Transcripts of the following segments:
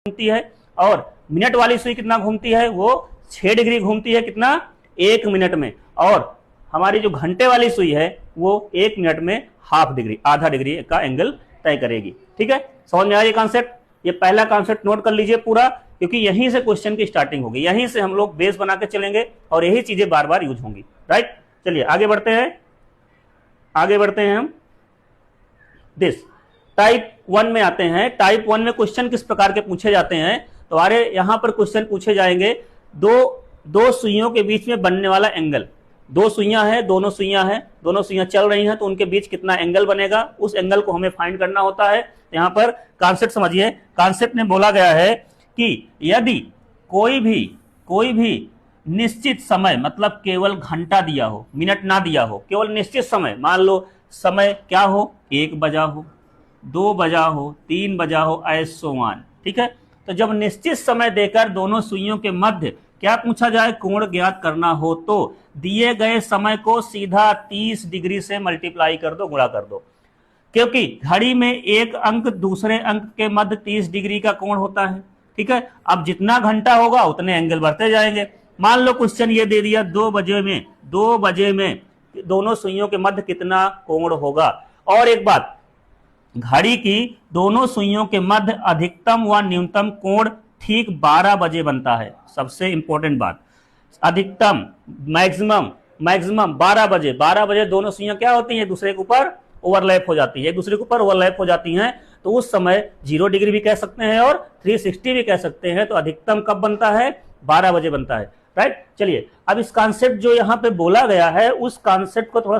घूमती है, और मिनट वाली सुई कितना घूमती है, वो 6 डिग्री घूमती है, कितना, 1 मिनट में। और हमारी जो घंटे वाली सुई है वो 1 मिनट में हाफ डिग्री, आधा डिग्री का एंगल तय करेगी। ठीक है, समझ में आया ये कॉन्सेप्ट? ये पहला कॉन्सेप्ट नोट कर लीजिए पूरा, क्योंकि यहीं से क्वेश्चन की स्टार्टिंग होगी, यहीं से हम लोग बेस बना के चलेंगे और यही चीजें बार बार यूज होंगी। राइट, चलिए आगे बढ़ते हैं, आगे बढ़ते हैं हम दिस टाइप 1 में आते हैं। टाइप 1 में क्वेश्चन किस प्रकार के पूछे जाते हैं? तो हमारे यहां पर क्वेश्चन पूछे जाएंगे दो सुइयों के बीच में बनने वाला एंगल। 2 सुइयां हैं, दोनों सुइयां चल रही हैं, तो उनके बीच कितना एंगल बनेगा, उस एंगल को हमें फाइंड करना होता है। यहां पर कॉन्सेप्ट समझिए, कॉन्सेप्ट में बोला गया है कि यदि कोई भी निश्चित समय, मतलब केवल घंटा दिया हो, मिनट ना दिया हो, केवल निश्चित समय, मान लो समय क्या हो, 1 बजा हो, 2 बजा हो, 3 बजा हो, ऐसोवान। ठीक है, तो जब निश्चित समय देकर दोनों सुइयों के मध्य क्या पूछा जाए, कोण ज्ञात करना हो, तो दिए गए समय को सीधा 30 डिग्री से मल्टीप्लाई कर दो, गुणा कर दो, क्योंकि घड़ी में एक अंक दूसरे अंक के मध्य 30 डिग्री का कोण होता है। ठीक है, अब जितना घंटा होगा उतने एंगल बढ़ते जाएंगे। मान लो क्वेश्चन ये दे दिया 2 बजे में दोनों सुइयों के मध्य कितना कोण होगा। और एक बात, घड़ी की दोनों सुइयों के मध्य अधिकतम व न्यूनतम कोण ठीक 12 बजे बनता है। सबसे इंपॉर्टेंट बात, अधिकतम मैक्सिमम 12 बजे दोनों सुइयां क्या होती हैं, दूसरे के ऊपर ओवरलैप हो जाती है, एक दूसरे के ऊपर ओवरलैप हो जाती हैं, तो उस समय 0 डिग्री भी कह सकते हैं और 360 भी कह सकते हैं। तो अधिकतम कब बनता है, 12 बजे बनता है। राइट, चलिए अब इस कॉन्सेप्ट जो यहाँ पे बोला गया है उस कॉन्सेप्ट को थोड़ा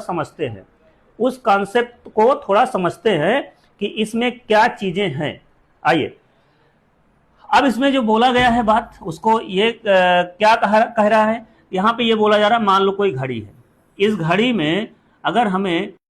समझते हैं, कि इसमें क्या चीजें हैं। आइए, अब इसमें जो बोला गया है बात, उसको ये क्या कह रहा है, यहां पे ये बोला जा रहा है, मान लो कोई घड़ी है, इस घड़ी में अगर हमें